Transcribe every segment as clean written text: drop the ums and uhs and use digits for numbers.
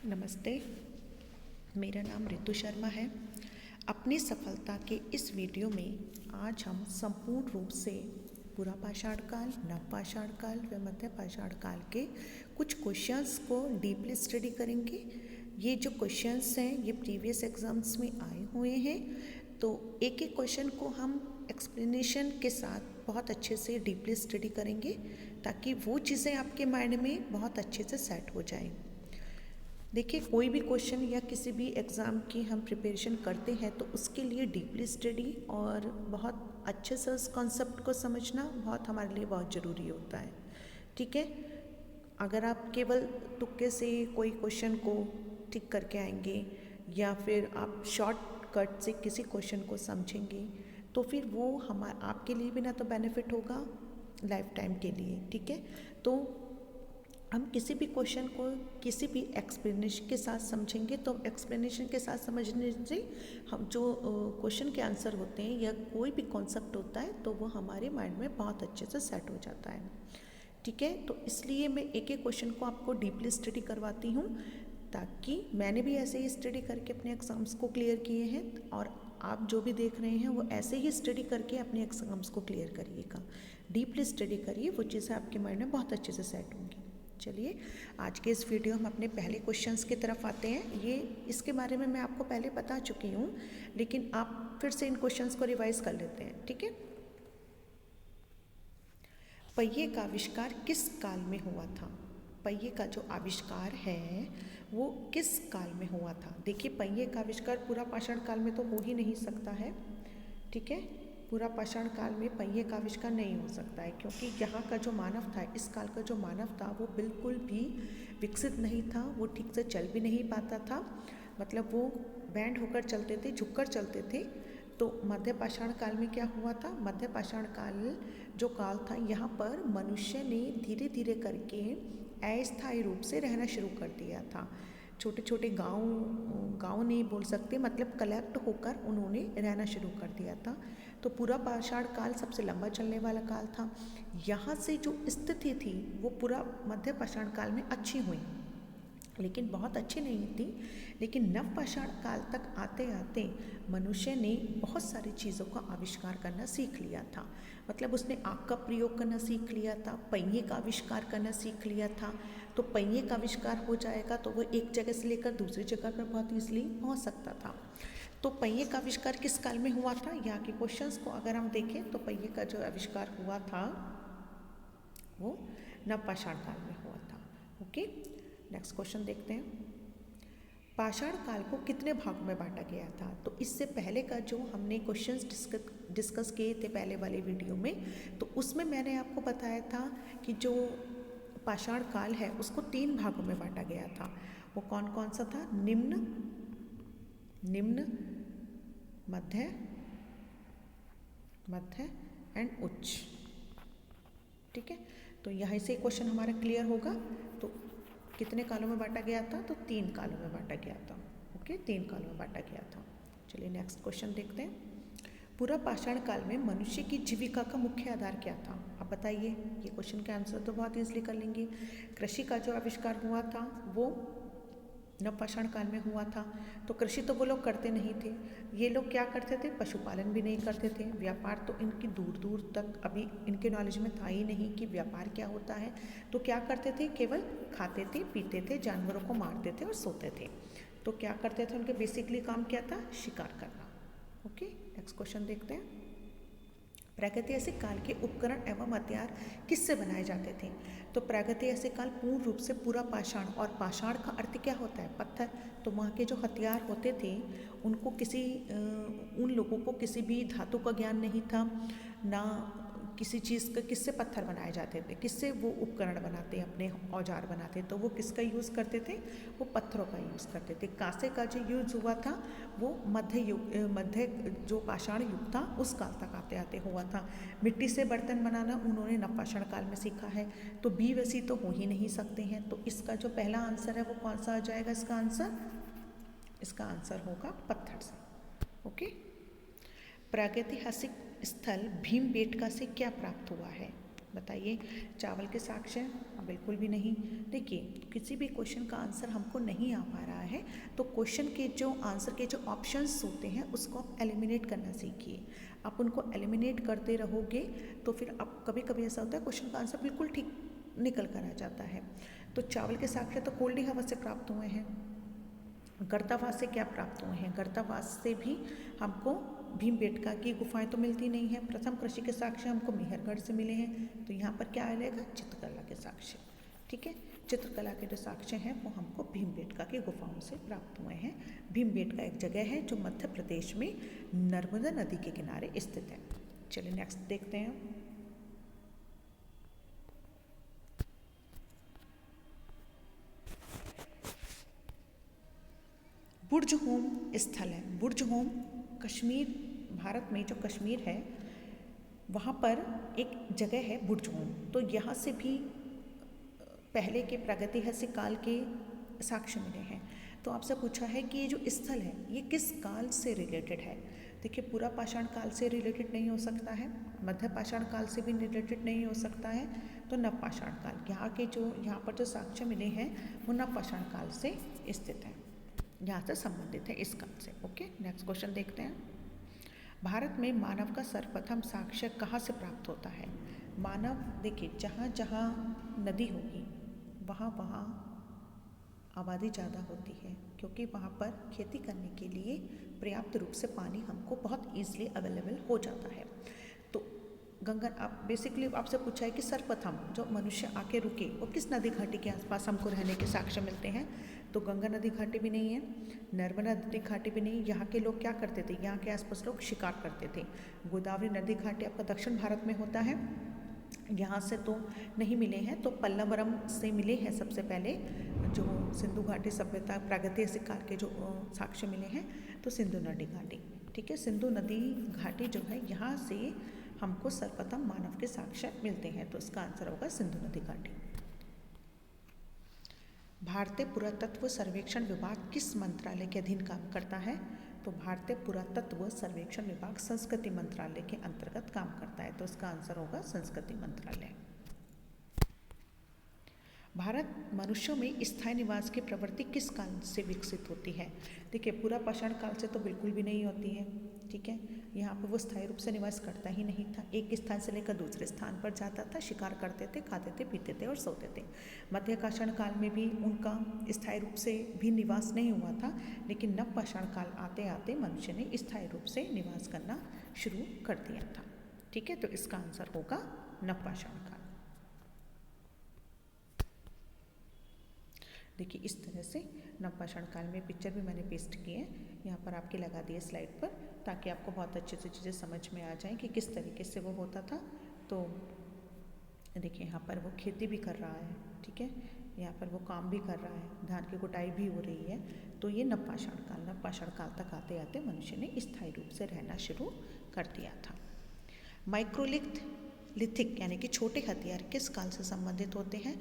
नमस्ते, मेरा नाम रितु शर्मा है। अपनी सफलता के इस वीडियो में आज हम संपूर्ण रूप से पूरा पाषाण काल, नव पाषाण काल व मध्य पाषाण काल के कुछ क्वेश्चंस को डीपली स्टडी करेंगे। ये जो क्वेश्चंस हैं ये प्रीवियस एग्जाम्स में आए हुए हैं, तो एक एक क्वेश्चन को हम एक्सप्लेनेशन के साथ बहुत अच्छे से डीपली स्टडी करेंगे ताकि वो चीज़ें आपके माइंड में बहुत अच्छे से सेट हो जाएं। देखिए, कोई भी क्वेश्चन या किसी भी एग्ज़ाम की हम प्रिपरेशन करते हैं तो उसके लिए डीपली स्टडी और बहुत अच्छे से उस कॉन्सेप्ट को समझना बहुत हमारे लिए बहुत ज़रूरी होता है। ठीक है, अगर आप केवल तुक्के से कोई क्वेश्चन को टिक करके आएंगे या फिर आप शॉर्टकट से किसी क्वेश्चन को समझेंगे तो फिर वो आपके लिए भी ना तो बेनिफिट होगा लाइफ टाइम के लिए। ठीक है, तो हम किसी भी क्वेश्चन को किसी भी एक्सप्लेनेशन के साथ समझेंगे तो एक्सप्लेनेशन के साथ समझने से हम जो क्वेश्चन के आंसर होते हैं या कोई भी कॉन्सेप्ट होता है तो वो हमारे माइंड में बहुत अच्छे से सेट हो जाता है। ठीक है, तो इसलिए मैं एक एक क्वेश्चन को आपको डीपली स्टडी करवाती हूँ ताकि मैंने भी ऐसे ही स्टडी करके अपने एग्ज़ाम्स को क्लियर किए हैं और आप जो भी देख रहे हैं वो ऐसे ही स्टडी करके अपने एग्ज़ाम्स को क्लियर करिएगा। डीपली स्टडी करिए, वो चीज़ें आपके माइंड में बहुत अच्छे से सेट होंगी। चलिए, आज के इस वीडियो हम अपने पहले क्वेश्चंस की तरफ आते हैं। ये इसके बारे में मैं आपको पहले बता चुकी हूँ, लेकिन आप फिर से इन क्वेश्चंस को रिवाइज कर लेते हैं। ठीक है, पहिए का आविष्कार किस काल में हुआ था? पहिए का जो आविष्कार है वो किस काल में हुआ था? देखिए, पहिए का आविष्कार पूरा पाषाण काल में तो हो ही नहीं सकता है। ठीक है, पूरा पाषाण काल में पहिए का आविष्कार नहीं हो सकता है क्योंकि यहाँ का जो मानव था, इस काल का जो मानव था वो बिल्कुल भी विकसित नहीं था, वो ठीक से चल भी नहीं पाता था। मतलब वो बैंड होकर चलते थे, झुककर चलते थे। तो मध्य पाषाण काल में क्या हुआ था? मध्य पाषाण काल जो काल था, यहाँ पर मनुष्य ने धीरे धीरे करके अस्थायी रूप से रहना शुरू कर दिया था। छोटे छोटे गांव नहीं बोल सकते, मतलब कलेक्ट होकर उन्होंने रहना शुरू कर दिया था। तो पूरा पाषाण काल सबसे लंबा चलने वाला काल था। यहाँ से जो स्थिति थी वो पूरा मध्य पाषाण काल में अच्छी हुई, लेकिन बहुत अच्छी नहीं थी। लेकिन नव पाषाण काल तक आते आते मनुष्य ने बहुत सारी चीज़ों का आविष्कार करना सीख लिया था। मतलब उसने आग का प्रयोग करना सीख लिया था, पहिए का आविष्कार करना सीख लिया था। तो पहिए का आविष्कार हो जाएगा तो वो एक जगह से लेकर दूसरी जगह पर बहुत ईजिली पहुंच सकता था। तो पहिए का आविष्कार किस काल में हुआ था? यहाँ के क्वेश्चंस को अगर हम देखें तो पहिए का जो आविष्कार हुआ था वो नव पाषाण काल में हुआ था। ओके, नेक्स्ट क्वेश्चन देखते हैं। पाषाण काल को कितने भागों में बांटा गया था? तो इससे पहले का जो हमने क्वेश्चंस डिस्कस किए थे पहले वाले वीडियो में, तो उसमें मैंने आपको बताया था कि जो पाषाण काल है उसको 3 भागों में बांटा गया था। वो कौन कौन सा था? निम्न, मध्य एंड उच्च। ठीक है, तो यहाँ से क्वेश्चन हमारा क्लियर होगा। तो कितने कालों में बांटा गया था? तो 3 कालों में बांटा गया था। ओके, 3 कालों में बांटा गया था। चलिए नेक्स्ट क्वेश्चन देखते हैं। पूरा पाषाण काल में मनुष्य की जीविका का मुख्य आधार क्या था? आप बताइए। ये क्वेश्चन का आंसर तो बहुत ईजिली कर लेंगे। कृषि का जो आविष्कार हुआ था वो नव पाषाण काल में हुआ था। तो कृषि तो वो लोग करते नहीं थे। ये लोग क्या करते थे? पशुपालन भी नहीं करते थे। व्यापार तो इनकी दूर दूर तक अभी इनके नॉलेज में था ही नहीं कि व्यापार क्या होता है। तो क्या करते थे? केवल खाते थे, पीते थे, जानवरों को मारते थे और सोते थे। तो क्या करते थे? उनके बेसिकली काम क्या था? शिकार करना। ओके, नेक्स्ट क्वेश्चन देखते हैं। प्रागैतिहासिक काल के उपकरण एवं हथियार किससे बनाए जाते थे? तो प्रागैतिहासिक काल पूर्ण रूप से पूरा पाषाण, और पाषाण का अर्थ क्या होता है? पत्थर। तो वहाँ के जो हथियार होते थे उनको उन लोगों को किसी भी धातु का ज्ञान नहीं था, ना किसी चीज़ का। किससे पत्थर बनाए जाते थे? किससे वो उपकरण बनाते, अपने औजार बनाते? तो वो किसका यूज़ करते थे? वो पत्थरों का यूज़ करते थे। कांसे का जो यूज़ हुआ था वो मध्य जो पाषाण युग था उस काल तक आते आते हुआ था। मिट्टी से बर्तन बनाना उन्होंने नव पाषाण काल में सीखा है। तो बी वैसी तो हो ही नहीं सकते हैं। तो इसका जो पहला आंसर है वो कौन सा आ जाएगा? इसका आंसर होगा पत्थर से। ओके, प्रागैतिहासिक स्थल भीमबेटका से क्या प्राप्त हुआ है? बताइए, चावल के साक्ष्य? बिल्कुल भी नहीं। देखिए, किसी भी क्वेश्चन का आंसर हमको नहीं आ पा रहा है तो क्वेश्चन के जो आंसर के जो ऑप्शंस होते हैं उसको आप एलिमिनेट करना सीखिए। आप उनको एलिमिनेट करते रहोगे तो फिर आप कभी कभी ऐसा होता है क्वेश्चन का आंसर बिल्कुल ठीक निकल कर आ जाता है। तो चावल के साक्ष्य तो कोल्डी हवा से प्राप्त हुए हैं। गर्तावास से क्या प्राप्त हुए हैं? गर्तावास से भी हमको भीमबेटका की गुफाएं तो मिलती नहीं है। प्रथम कृषि के साक्ष्य हमको मेहरगढ़ से मिले हैं, तो यहाँ पर क्या आएगा? चित्रकला के साक्ष्य। ठीक है, चित्रकला के जो साक्ष्य हैं वो हमको भीमबेटका की गुफाओं से प्राप्त हुए हैं। भीमबेटका एक जगह है जो मध्य प्रदेश में नर्मदा नदी के किनारे स्थित है। चलिए नेक्स्ट देखते हैं। बुर्ज होम स्थल है। बुर्ज होम कश्मीर, भारत में जो कश्मीर है वहाँ पर एक जगह है बुर्ज होम। तो यहाँ से भी पहले के प्रागैतिहासिक काल के साक्ष्य मिले हैं। तो आपसे पूछा है कि ये जो स्थल है ये किस काल से रिलेटेड है? देखिए, पूरा पाषाण काल से रिलेटेड नहीं हो सकता है, मध्य पाषाण काल से भी रिलेटेड नहीं हो सकता है, तो नव पाषाण काल। यहाँ पर जो साक्ष्य मिले हैं वो नव पाषाण काल से स्थित है, यहाँ से संबंधित है इस काल से। ओके, नेक्स्ट क्वेश्चन देखते हैं। भारत में मानव का सर्वप्रथम साक्ष्य कहाँ से प्राप्त होता है? मानव, देखिए, जहाँ जहाँ नदी होगी वहाँ वहाँ आबादी ज़्यादा होती है, क्योंकि वहाँ पर खेती करने के लिए पर्याप्त रूप से पानी हमको बहुत ईजिली अवेलेबल हो जाता है। तो गंगा, आप बेसिकली आपसे पूछा है कि सर्वप्रथम जो मनुष्य आके रुके वो किस नदी घाटी के आसपास हमको रहने के साक्ष्य मिलते हैं? तो गंगा नदी घाटी भी नहीं है, नर्मदा नदी घाटी भी नहीं। यहाँ के लोग क्या करते थे? यहाँ के आसपास लोग शिकार करते थे। गोदावरी नदी घाटी आपका दक्षिण भारत में होता है, यहाँ से तो नहीं मिले हैं। तो पल्लवरम से मिले हैं सबसे पहले, जो सिंधु घाटी सभ्यता प्रागैतिहासिक काल के जो साक्ष्य मिले हैं, तो सिंधु नदी घाटी। ठीक है, सिंधु नदी घाटी जो है यहाँ से हमको सर्वप्रथम मानव के साक्ष्य मिलते हैं, तो इसका आंसर होगा सिंधु नदी घाटी। भारतीय पुरातत्व सर्वेक्षण विभाग किस मंत्रालय के अधीन काम करता है? तो भारतीय पुरातत्व सर्वेक्षण विभाग संस्कृति मंत्रालय के अंतर्गत काम करता है, तो इसका आंसर होगा संस्कृति मंत्रालय। भारत मनुष्यों में स्थायी निवास की प्रवृत्ति किस काल से विकसित होती है? देखिए, पूरा पाषाण काल से तो बिल्कुल भी नहीं होती है। ठीक है, यहाँ पर वो स्थायी रूप से निवास करता ही नहीं था, एक स्थान से लेकर दूसरे स्थान पर जाता था, शिकार करते थे, खाते थे, पीते थे और सोते थे। मध्य पाषाण काल में भी उनका स्थायी रूप से भी निवास नहीं हुआ था, लेकिन नव पाषाण काल आते आते मनुष्य ने स्थायी रूप से निवास करना शुरू कर दिया था। ठीक है, तो इसका आंसर होगा नव पाषाण काल। देखिए, इस तरह से नवपाषाण काल में पिक्चर भी मैंने पेस्ट की है, यहाँ पर आपके लगा दिए स्लाइड पर, ताकि आपको बहुत अच्छे से चीज़ें समझ में आ जाएं कि किस तरीके से वो होता था। तो देखिए, यहाँ पर वो खेती भी कर रहा है, ठीक है, यहाँ पर वो काम भी कर रहा है, धान की कुटाई भी हो रही है। तो ये नवपाषाण काल तक आते आते मनुष्य ने स्थायी रूप से रहना शुरू कर दिया था। माइक्रोलिथिक यानी कि छोटे हथियार किस काल से संबंधित होते हैं?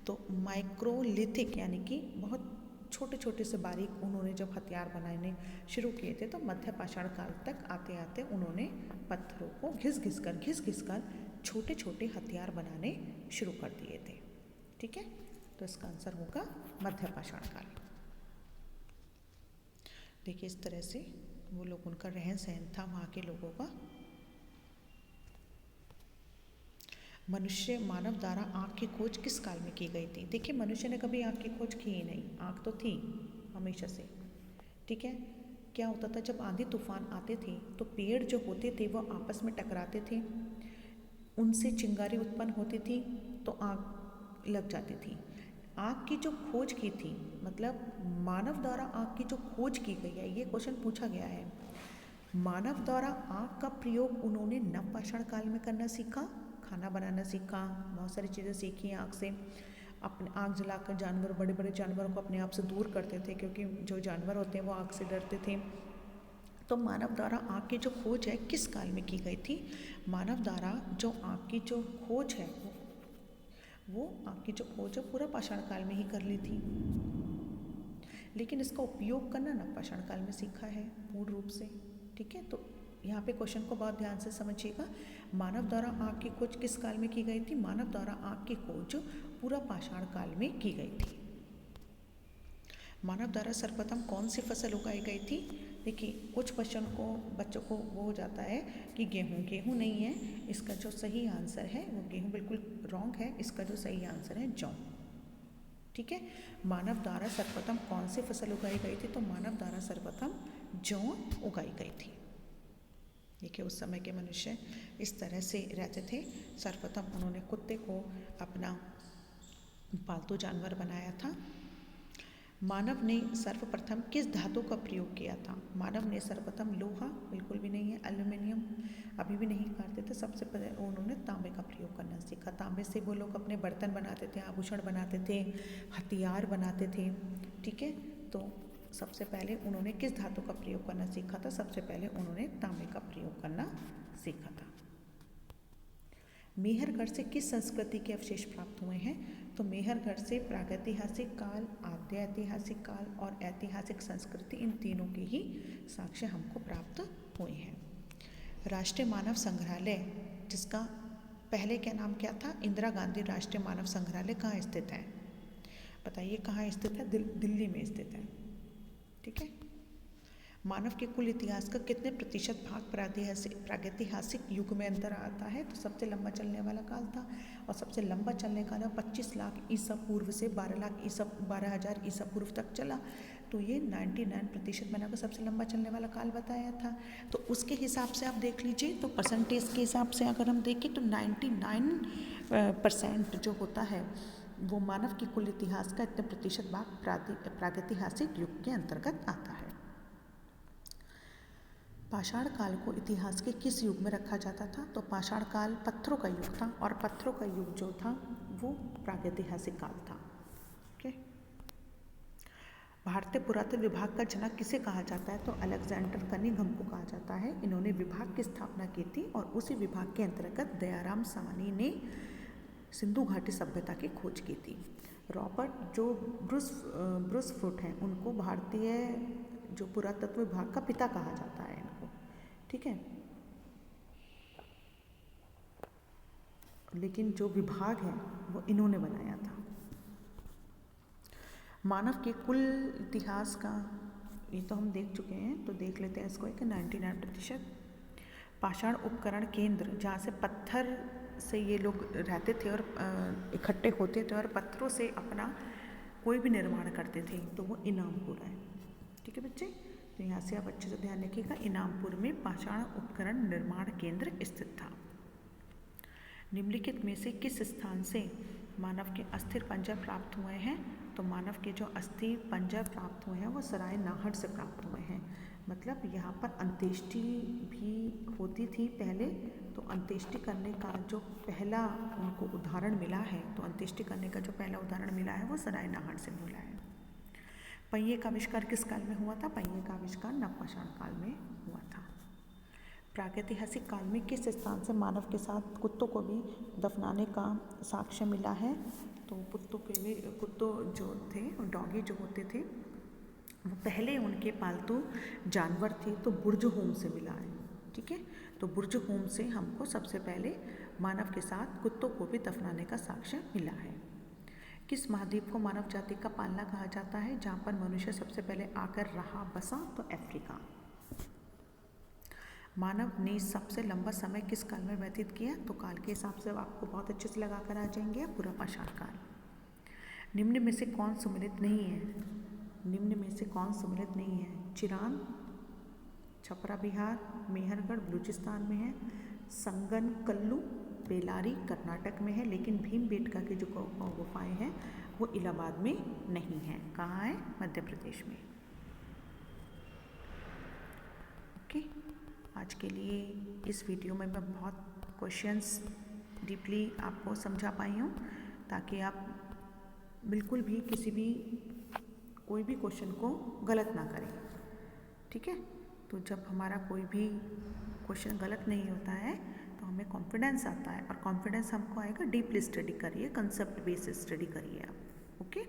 तो माइक्रोलिथिक यानी कि बहुत छोटे छोटे से बारीक उन्होंने जब हथियार बनाने शुरू किए थे, तो मध्य पाषाण काल तक आते आते उन्होंने पत्थरों को घिस घिस कर छोटे छोटे हथियार बनाने शुरू कर दिए थे। ठीक है, तो इसका आंसर होगा मध्य पाषाण काल। देखिए, इस तरह से वो लोग, उनका रहन सहन था वहाँ के लोगों का। मानव द्वारा आँख की खोज किस काल में की गई थी? देखिए, मनुष्य ने कभी आँख की खोज की ही नहीं, आँख तो थी हमेशा से। ठीक है, क्या होता था, जब आंधी तूफान आते थे तो पेड़ जो होते थे वो आपस में टकराते थे, उनसे चिंगारी उत्पन्न होती थी, तो आँख लग जाती थी। आँख की जो खोज की थी, मतलब मानव द्वारा आँख की जो खोज की गई है, ये क्वेश्चन पूछा गया है। मानव द्वारा आँख का प्रयोग उन्होंने नवपाषाण काल में करना सीखा, खाना बनाना सीखा, बहुत सारी चीज़ें सीखी आँख से। अपने आँख जलाकर जानवर, बड़े बड़े जानवरों को अपने आप से दूर करते थे, क्योंकि जो जानवर होते हैं वो आँख से डरते थे। तो मानव द्वारा आँख की जो खोज है किस काल में की गई थी? मानव द्वारा जो आँख की जो खोज है वो आँख की जो खोज है पूरा पाषाण काल में ही कर ली थी, लेकिन इसका उपयोग करना नवपाषाण काल में सीखा है पूर्ण रूप से। ठीक है, तो यहाँ पे क्वेश्चन को बहुत ध्यान से समझिएगा। मानव द्वारा आग की खोज किस काल में की गई थी? मानव द्वारा आग की खोज पूरा पाषाण काल में की गई थी। मानव द्वारा सर्वप्रथम कौन सी फसल उगाई गई थी? देखिए कुछ क्वेश्चन को बच्चों को वो हो जाता है कि गेहूँ नहीं है, इसका जो सही आंसर है वो गेहूँ बिल्कुल रॉन्ग है, इसका जो सही आंसर है जौ। ठीक है, मानव द्वारा सर्वप्रथम कौन सी फसल उगाई गई थी? तो मानव द्वारा सर्वप्रथम जौ उगाई गई थी। देखिए उस समय के मनुष्य इस तरह से रहते थे। सर्वप्रथम उन्होंने कुत्ते को अपना पालतू जानवर बनाया था। मानव ने सर्वप्रथम किस धातु का प्रयोग किया था? मानव ने सर्वप्रथम लोहा, बिल्कुल भी नहीं है, एल्यूमिनियम अभी भी नहीं करते थे। सबसे पहले उन्होंने तांबे का प्रयोग करना सीखा। तांबे से वो लोग अपने बर्तन बनाते थे, आभूषण बनाते थे, हथियार बनाते थे। ठीक है, तो सबसे पहले उन्होंने किस धातु का प्रयोग करना सीखा था? सबसे पहले उन्होंने तांबे का प्रयोग करना सीखा था। मेहरगढ़ से किस संस्कृति के अवशेष प्राप्त हुए हैं? तो मेहरगढ़ से प्रागैतिहासिक काल, आद्य ऐतिहासिक काल और ऐतिहासिक संस्कृति, इन तीनों के ही साक्ष्य हमको प्राप्त हुए हैं। राष्ट्रीय मानव संग्रहालय, जिसका पहले क्या नाम क्या था? इंदिरा गांधी राष्ट्रीय मानव संग्रहालय कहाँ स्थित है? बताइए कहाँ स्थित है? दिल्ली में स्थित है। ठीक है, मानव के कुल इतिहास का कितने प्रतिशत भाग प्रागैतिहासिक युग में अंतर आता है? तो सबसे लंबा चलने वाला काल था, और सबसे लंबा चलने का 25 लाख ईसा पूर्व से 12,000 ईसा पूर्व तक चला। तो ये 99% मैंने आपको सबसे लंबा चलने वाला काल बताया था। तो उसके हिसाब से आप देख लीजिए, तो परसेंटेज के हिसाब से अगर हम देखें तो 99% जो होता है वो मानव की कुल इतिहास का इतने प्रतिशत भाग प्रागैतिहासिक युग के अंतर्गत आता है। पाषाण काल को इतिहास के किस युग में रखा जाता था? तो पाषाण काल पत्थरों का युग था, और पत्थरों का युग जो था वो प्रागैतिहासिक काल था। ओके, भारतीय पुरातत्व विभाग का जनक किसे कहा जाता है? तो अलेक्जेंडर कनिंघम को कहा जाता है। इन्होंने विभाग की स्थापना की थी, और उसी विभाग के अंतर्गत दयाराम साहनी ने सिंधु घाटी सभ्यता की खोज की थी। रॉबर्ट जो ब्रूस फ्रूट हैं, उनको भारतीय जो पुरातत्व विभाग का पिता कहा जाता है इनको। ठीक है, लेकिन जो विभाग है वो इन्होंने बनाया था। मानव के कुल इतिहास का ये तो हम देख चुके हैं, तो देख लेते हैं इसको कि 99%। पाषाण उपकरण केंद्र, जहाँ से पत्थर से ये लोग रहते थे और इकट्ठे होते थे और पत्थरों से अपना कोई भी निर्माण करते थे, तो वो इनामपुर है। ठीक है बच्चे, तो यहाँ से आप अच्छे से ध्यान रखिएगा, इनामपुर में पाषाण उपकरण निर्माण केंद्र स्थित था। निम्नलिखित में से किस स्थान से मानव के अस्थिर पंजर प्राप्त हुए हैं? तो मानव के जो अस्थि पंजर प्राप्त हुए हैं वो सराय नाहट से प्राप्त हुए हैं। मतलब यहाँ पर अंत्येष्टि भी होती थी पहले, तो अंत्येष्टि करने का जो पहला उनको उदाहरण मिला है, तो अंत्येष्टि करने का जो पहला उदाहरण मिला है वो सराय नाहट से मिला है। पहिए का आविष्कार किस काल में हुआ था? पहिए का आविष्कार नवपाषाण काल में हुआ था। प्रागैतिहासिक काल में किस स्थान से मानव के साथ कुत्तों को भी दफनाने का साक्ष्य मिला है? तो कुत्तों जो थे, डॉगी जो होते थे, वो पहले उनके पालतू जानवर थे, तो बुर्जहोम से मिला है। ठीक है, तो बुर्जहोम से हमको सबसे पहले मानव के साथ कुत्तों को भी दफनाने का साक्ष्य मिला है। किस महाद्वीप को मानव जाति का पालना कहा जाता है? जहाँ पर मनुष्य सबसे पहले आकर रहा बसा, तो अफ्रीका। मानव ने सबसे लंबा समय किस काल में व्यतीत किया? तो काल के हिसाब से आपको बहुत अच्छे से लगा कर आ जाएंगे, पूरा पाषाण काल। निम्न में से कौन सम्मिलित नहीं है? निम्न में से कौन सम्मिलित नहीं है? चिरान, छपरा बिहार, मेहरगढ़ बलूचिस्तान में है, संगनकल्लू बेलारी कर्नाटक में है, लेकिन भीमबेटका की जो गुफाएं हैं वो इलाहाबाद में नहीं है। कहाँ है? मध्य प्रदेश में। ओके, आज के लिए इस वीडियो में मैं बहुत क्वेश्चंस डीपली आपको समझा पाई हूँ, ताकि आप बिल्कुल भी कोई भी क्वेश्चन को गलत ना करें। ठीक है, तो जब हमारा कोई भी क्वेश्चन गलत नहीं होता है तो हमें कॉन्फिडेंस आता है, और कॉन्फिडेंस हमको आएगा डीपली स्टडी करिए, कंसेप्ट बेस्ड स्टडी करिए आप। ओके,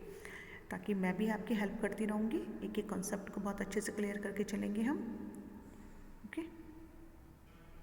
ताकि मैं भी आपकी हेल्प करती रहूँगी, एक एक कॉन्सेप्ट को बहुत अच्छे से क्लियर करके चलेंगे हम।